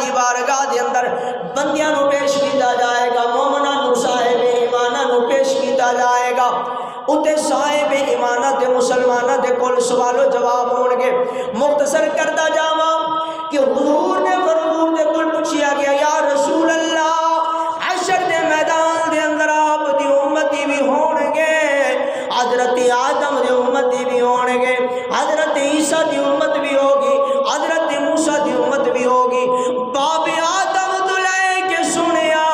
دی بارگاہ دے اندر بندیاں نو پیش کیتا جائے گا، مومناں نو صاحب ایماناں نو پیش کیتا جائے گا۔ اتے صاحب ایمانت مسلمانہ دے کول سوال و جواب ہون گے۔ مختصر کردہ جاواں کہ حضور نے فرمود دے کول پوچھیا گیا یا رسول اللہ حشر دے میدان دے اندر آپ دی امتی بھی ہون گے، حضرت آدم دے امتی بھی ہون گے، حضرت عیسیٰ دی امت بھی ہوگی، حضرت موسیٰ دی امت بھی ہوگی۔ باب آدم تو لے کے سنیا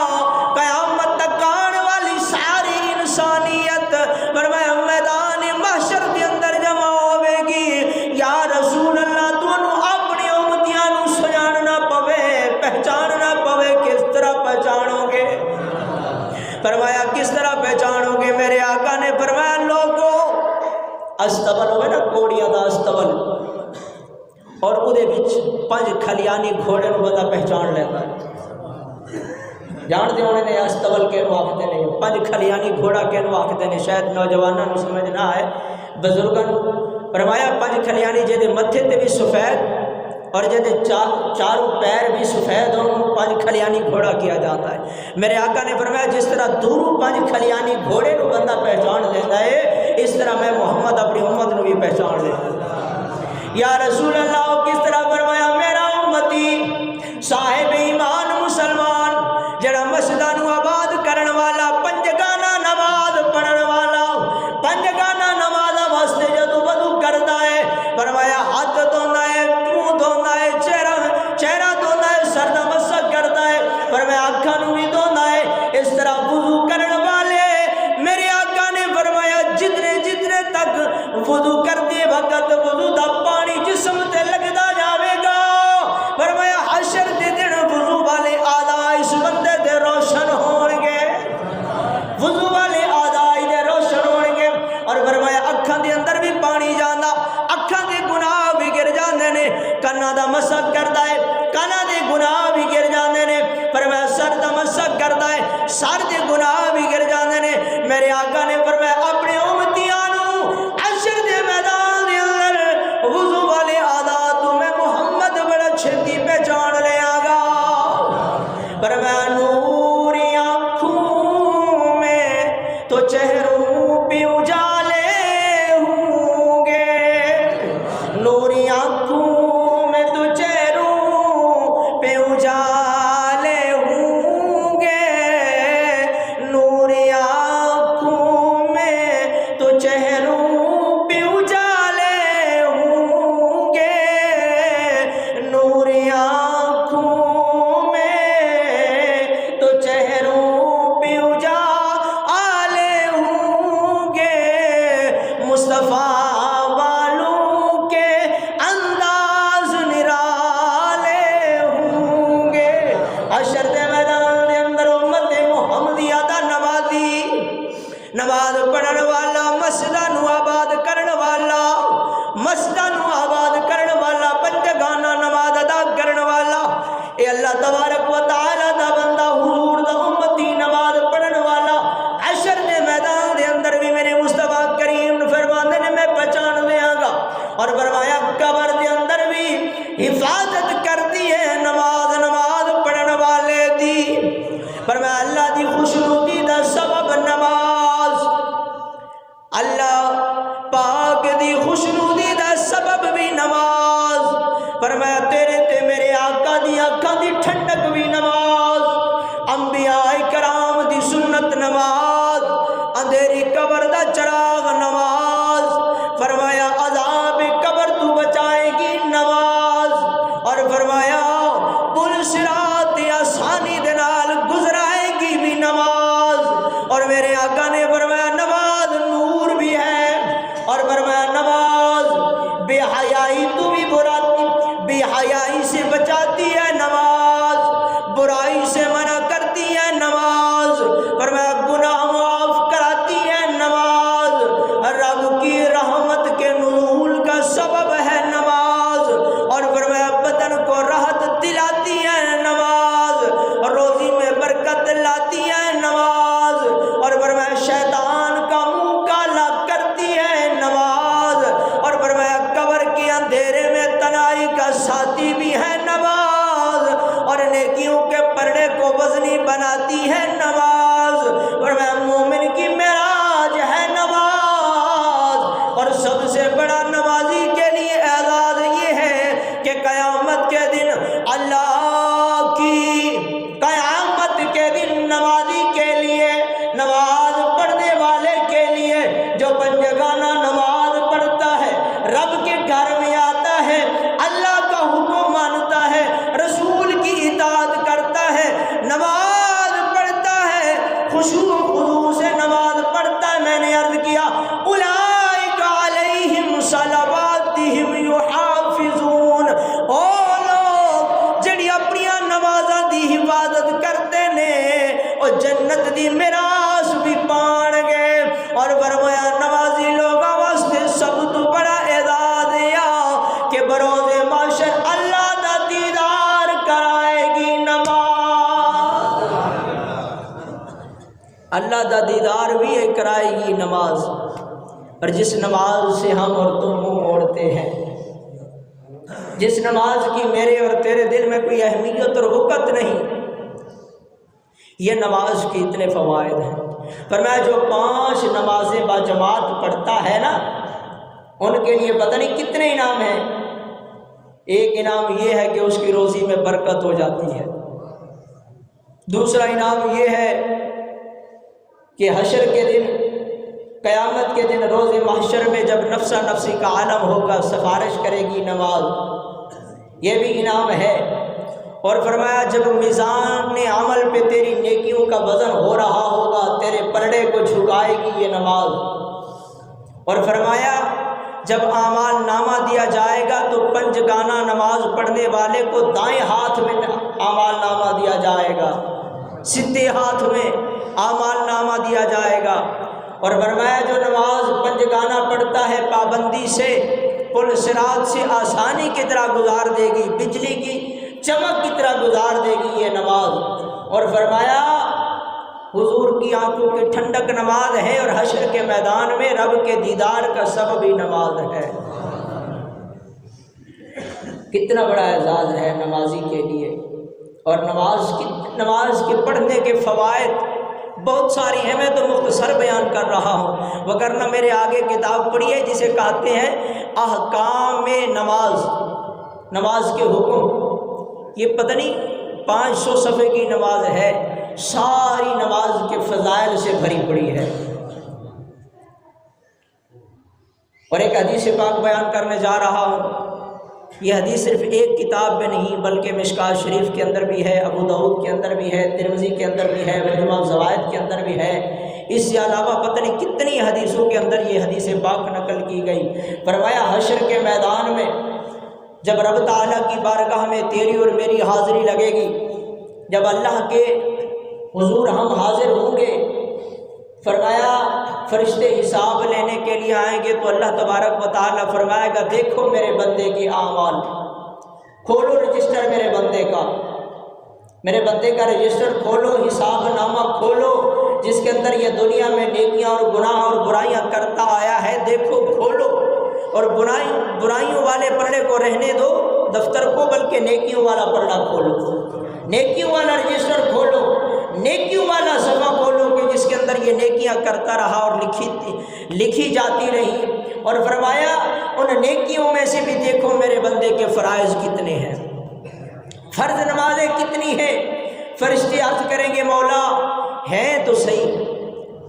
قیامت تک آنے والی ساری انسانیت فرمایا میدان محشر کے اندر جمع ہوے گی۔ یا رسول اللہ تانوں اپنی امتیاں نو سجاننا پوے، پہچاننا پوے، کس طرح پہچانو گے؟ فرمایا کس طرح پہچانو گے؟ میرے آقا نے فرمایا لوگو استبل ہوئے نا گھوڑیاں دا استبل، اور اودے وچ 5 کھلیانی گھوڑے نو بندہ پہچان لیتا ہے۔ جانتے ہونے نے استبل کے آکھتے نے، 5 کھلیانی گھوڑا کے آکھتے نے، شاید نوجوانوں نو سمجھ نہ آئے بزرگاں نو۔ فرمایا 5 کھلیانی جے متھے تے بھی سفید اور جے چاروں پیر بھی سفید ہوں 5 کھلیانی گھوڑا کیا جاتا ہے۔ میرے آقا نے فرمایا جس طرح دوروں 5 کھلیانی گھوڑے نو بندہ پہچان لیتا ہے، اس طرح میں محمد اپنی امت نو بھی پہچان لیتا۔ یا رسول اللہ کس طرح؟ فرمایا میرا امتی صاحب ایمان مسلمان جڑا مسجداں نو آباد کرن والا، 5 گانا نماز پڑھن والا، 5 گانا نماز واسطے جدوں وضو کردا ہے فرمایا ہاتھ دھوندا ہے، منہ دھوندا ہے، چہرہ دھوندا ہے، سر دا مسح کردا ہے، فرمایا اکھاں نو بھی دھوندا ہے۔ اس طرح وضو کرن والے میرے آقا نے فرمایا جتنے تک وضو کرتے وقت وضو دا پانی جسم تے لگدا جاوے گا، فرمایا حشر دے دن وضو والے اعضاء اس بندے دے روشن ہون گے، وضو والے اعضاء دے روشن ہون گے۔ اور فرمایا اکھاں دے اندر بھی پانی جاندا، اکھاں دے گناہ بھی گر جاندے نے، کاناں دا مسح کردا ہے، کاناں دے گناہ بھی گر جاندے نے، فرمایا سر دا مسح کردا ہے، سر دے گناہ بھی گر جاندے نے۔ میرے آقا نے فرمایا اپنے امتیاں نو حشر دے میدان دے اندر وضو والے اعضاء تو میں محمد بڑا چھتی پہچان لیا گا۔ فرمایا نوری آنکھوں میں تو چہروں پہ اجالے ہوں گے، نوری آنکھوں میں تو چہروں پہ اجالے ہوں گے، نوری آنکھوں میں تو چہروں پہ اجالے ہوں گے، نوری آنکھوں میں تو چہروں پہ اجالے ہوں گے، مصطفیٰ والوں کے انداز نرالے ہوں گے۔ حشر دے میدان دے اندر امت محمدیہ دا نمازی، نماز پڑھن والا، مسجداں نو آباد کرن والا، مسجداں نو آباد کرن والا، 5 گانا نماز ادا کرن والا، اے اللہ تبارک و تعالی دا بندہ حضور دا امتی نماز پڑھن والا حشر دے میدان دے اندر بھی میرے مصطفیٰ کریم فرماندے نے میں پہچان دیاں گا۔ اور فرمایا قبر دے اندر بھی حفاظت کرتی ہے نماز پڑھن والے دی۔ فرمایا اللہ دی خوشنودی دا سبب نماز، اللہ پاک دی خوشنودی دا سبب بھی نماز۔ فرمایا تیرے تے میرے آقا دی آنکھاں دی ٹھنڈک بھی نماز، انبیاء کرام دی سنت نماز، اندھیری قبر دا چراغ نماز، فرمایا عذاب قبر تو بچائے گی نماز، اور فرمایا پل صراط آسانی دے نال گزرائے گی بھی نماز۔ اور میرے آقا نے فرمایا نماز نور بھی ہے، اور فرمایا نماز بے حیائی تو بھی بے حیائی سے بچاتی ہے نماز، برائی سے منع کرتی ہے نماز، فرمایا گناہ معاف کراتی ہے نماز، رب کی رحمت کے نزول کا سبب ہے نماز، اور فرمایا بدن کو راحت بناتی ہے نماز، فرمایا مومن کی معراج ہے نماز، اور سب سے بڑا نمازی کے لیے اعزاز یہ ہے کہ قیامت کے دن اللہ کی قیامت کے دن نمازی کے لیے، نماز پڑھنے والے کے لیے جو پنجگانہ نماز پڑھتا ہے، رب کے گھر میں آتا ہے، اللہ کا حکم مانتا ہے، رسول کی اطاعت کرتا ہے، نماز پڑھتا ہے، خشوع و خضوع سے نماز پڑھتا ہے، میں نے عرض کیا اولئک علیہم صلواتہم یحافظون، او لوگ جڑی اپنی نمازاں دی حفاظت کرتے نے اور جنت دی میراث بھی پان گے۔ اور فرمایا نمازی لوگاں واسطے سب تو بڑا اعزاز یا کہ بروز محشر اللہ دا دیدار کرائے گی نماز، اللہ دا دیدار بھی کرائے گی نماز۔ اور جس نماز سے ہم اور تم منہ موڑتے ہیں، جس نماز کی میرے اور تیرے دل میں کوئی اہمیت اور وقت نہیں، یہ نماز کے اتنے فوائد ہیں۔ فرمایا جو 5 نمازیں باجماعت پڑھتا ہے نا، ان کے لیے پتہ نہیں کتنے انعام ہیں۔ ایک انعام یہ ہے کہ اس کی روزی میں برکت ہو جاتی ہے، دوسرا انعام یہ ہے کہ حشر کے دن، قیامت کے دن، روز محشر میں جب نفسا نفسی کا عالم ہوگا، سفارش کرے گی نماز، یہ بھی انعام ہے۔ اور فرمایا جب میزان عمل پہ تیری نیکیوں کا وزن ہو رہا ہوگا، تیرے پلڑے کو جھکائے گی یہ نماز۔ اور فرمایا جب اعمال نامہ دیا جائے گا تو پنجگانہ نماز پڑھنے والے کو دائیں ہاتھ میں اعمال نامہ دیا جائے گا، سیدھے ہاتھ میں اعمال نامہ دیا جائے گا۔ اور فرمایا جو نماز پنجگانہ پڑھتا ہے پابندی سے، پل صراط سے آسانی کی طرح گزار دے گی، بجلی کی چمک کی طرح گزار دے گی یہ نماز۔ اور فرمایا حضور کی آنکھوں کی ٹھنڈک نماز ہے، اور حشر کے میدان میں رب کے دیدار کا سبب بھی نماز ہے۔ کتنا بڑا اعزاز ہے نمازی کے لیے۔ اور نماز کے پڑھنے کے فوائد بہت ساری ہیں، میں تو مختصر بیان کر رہا ہوں، وگرنہ میرے آگے کتاب پڑھیے جسے کہتے ہیں احکام نماز، نماز کے حکم۔ یہ پتہ نہیں 500 صفحے کی نماز ہے، ساری نماز کے فضائل سے بھری پڑی ہے۔ اور ایک حدیث پاک بیان کرنے جا رہا ہوں، یہ حدیث صرف ایک کتاب میں نہیں بلکہ مشکوٰۃ شریف کے اندر بھی ہے، ابو داؤد کے اندر بھی ہے، ترمذی کے اندر بھی ہے، مجمع الزوائد کے اندر بھی ہے، اس سے علاوہ پتہ نہیں کتنی حدیثوں کے اندر یہ حدیث پاک نقل کی گئی۔ فرمایا حشر کے میدان میں جب رب تعالیٰ کی بارگاہ میں تیری اور میری حاضری لگے گی، جب اللہ کے حضور ہم حاضر ہوں گے، فرمایا فرشتے حساب لینے کے لیے آئیں گے تو اللہ تبارک و تعالیٰ فرمائے گا دیکھو میرے بندے کی اعمال، کھولو رجسٹر میرے بندے کا رجسٹر کھولو، حساب نامہ کھولو، جس کے اندر یہ دنیا میں نیکیاں اور گناہ اور برائیاں کرتا آیا ہے، دیکھو کھولو، اور برائیوں والے پلڑے کو رہنے دو دفتر کو، بلکہ نیکیوں والا پلڑا کھولو، نیکیوں والا رجسٹر کھولو، نیکیوں والا صفحہ کھولو کہ جس کے اندر یہ نیکیاں کرتا رہا اور لکھی جاتی رہی۔ اور فرمایا ان نیکیوں میں سے بھی دیکھو میرے بندے کے فرائض کتنے ہیں، فرض نمازیں کتنی ہیں۔ فرشتے عرض کریں گے مولا ہیں تو صحیح،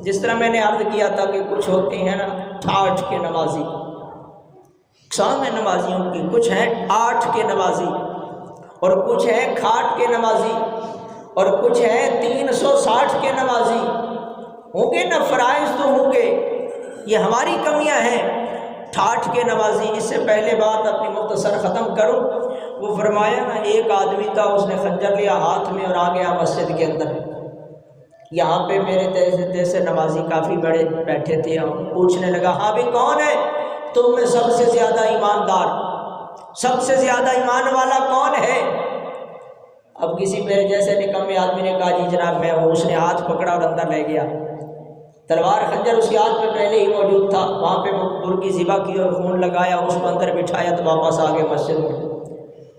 جس طرح میں نے عرض کیا تھا کہ کچھ ہوتے ہیں نا ٹھاٹھ کے نمازی، اقسام ہے نمازیوں کی، کچھ ہیں 8 کے نمازی، اور کچھ ہیں کھاٹ کے نمازی، اور کچھ ہیں 360 کے نمازی۔ ہوں گے نا فرائض تو ہوں گے، یہ ہماری کمیاں ہیں۔ ٹھاٹھ کے نمازی، اس سے پہلے بات اپنی مختصر ختم کروں، وہ فرمایا نا ایک آدمی تھا، اس نے خنجر لیا ہاتھ میں اور آ گیا مسجد کے اندر۔ یہاں پہ میرے جیسے نمازی کافی بڑے بیٹھے تھے، پوچھنے لگا ہاں بھی کون ہے تم میں سب سے زیادہ ایماندار، سب سے زیادہ ایمان والا کون ہے؟ اب کسی میرے جیسے نکمے آدمی نے کہا جی جناب میں ہوں۔ اس نے ہاتھ پکڑا اور اندر لے گیا، تلوار خنجر اس کے ہاتھ میں پہلے ہی موجود تھا، وہاں پہ مرغی ذبح کی اور خون لگایا، اس کو اندر بٹھایا تو واپس آ گئے مسجد میں۔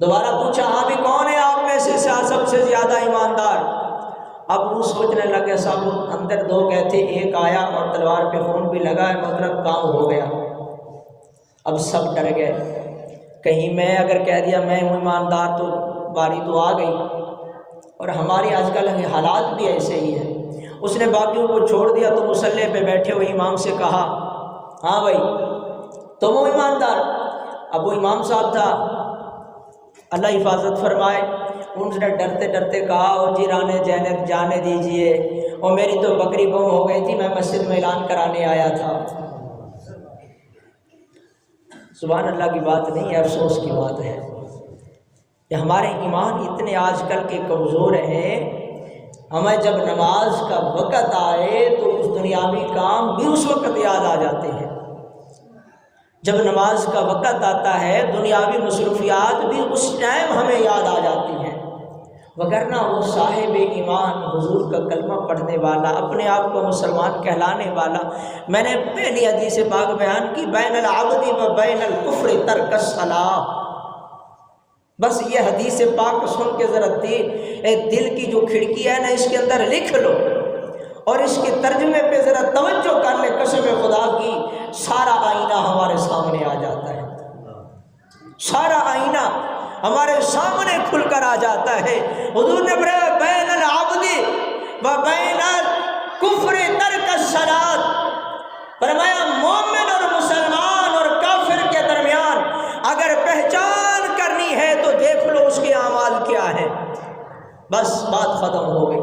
دوبارہ پوچھا ہاں بھی کون ہے آپ میں سے سب سے زیادہ ایماندار؟ اب وہ سوچنے لگے صاحب اندر دو گئے تھے، ایک آیا اور تلوار پہ خون بھی لگا ہے، مطلب کام ہو گیا۔ اب سب ڈر گئے، کہیں میں اگر کہہ دیا میں ہوں ایماندار تو باری تو آ گئی، اور ہمارے آج کل حالات بھی ایسے ہی ہیں۔ اس نے باقیوں کو چھوڑ دیا تو مصلی پہ بیٹھے ہوئے امام سے کہا ہاں بھائی تم ہو ایماندار؟ اب وہ امام صاحب تھا، اللہ حفاظت فرمائے، ان سے ڈرتے ڈرتے کہا او جیرانے جانے دیجئے، اور میری تو بکری گم ہو گئی تھی، میں مسجد میں اعلان کرانے آیا تھا۔ سبحان اللہ کی بات نہیں ہے، افسوس کی بات ہے کہ ہمارے ایمان اتنے آج کل کے کمزور ہیں، ہمیں جب نماز کا وقت آئے تو اس دنیاوی کام بھی اس وقت یاد آ جاتے ہیں۔ جب نماز کا وقت آتا ہے دنیاوی مصروفیات بھی اس ٹائم ہمیں یاد آ جاتی ہیں، وگرنہ وہ صاحب ایمان حضور کا کلمہ پڑھنے والا، اپنے آپ کو مسلمان کہلانے والا، میں نے پہلی حدیث پاک بیان کی بین العبد و بین الکفر ترک الصلاۃ۔ بس یہ حدیث پاک سن کے ذرا دل کی جو کھڑکی ہے نا اس کے اندر لکھ لو، اور اس کے ترجمے پہ ذرا توجہ کر لے، قسم خدا کی سارا آئینہ ہمارے سامنے آ جاتا ہے، سارا آئینہ ہمارے سامنے کھل کر آ جاتا ہے۔ حضور نے فرمایا بین العبد و بین الکفر ترک الصلاۃ، فرمایا مومن اور مسلمان اور کافر کے درمیان اگر پہچان کرنی ہے تو دیکھ لو اس کے اعمال کیا ہیں، بس بات ختم ہو گئی۔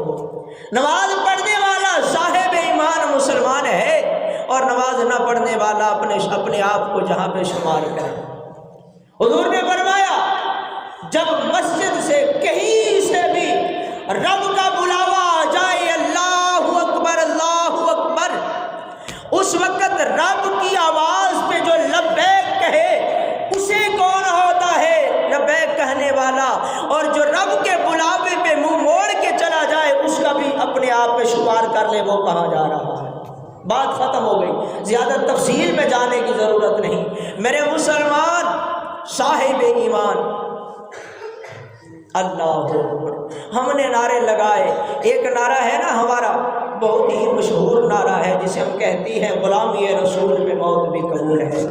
نماز پڑھنے والا صاحب ایمان مسلمان ہے، اور نماز نہ پڑھنے والا اپنے آپ کو جہاں پہ شمار کرے۔ حضور نے فرمایا جب مسجد سے کہیں سے بھی رب کا بلاوا آ جائے اللہ اکبر اللہ اکبر، اس وقت رب کی آواز پہ جو لبیک کہے اسے کون ہوتا ہے؟ لبیک کہنے والا، اور جو رب کے بلاوے پہ منہ موڑ کے چلا جائے اس کا بھی اپنے آپ پہ شمار کر لے وہ کہاں جا رہا ہے۔ بات ختم ہو گئی، زیادہ تفصیل میں جانے کی ضرورت نہیں۔ میرے مسلمان صاحب ایمان اللہ اکبر، ہم نے نعرے لگائے، ایک نعرہ ہے نا ہمارا بہت ہی مشہور نعرہ ہے جسے ہم کہتی ہیں غلامی رسول میں موت بھی قبول ہے۔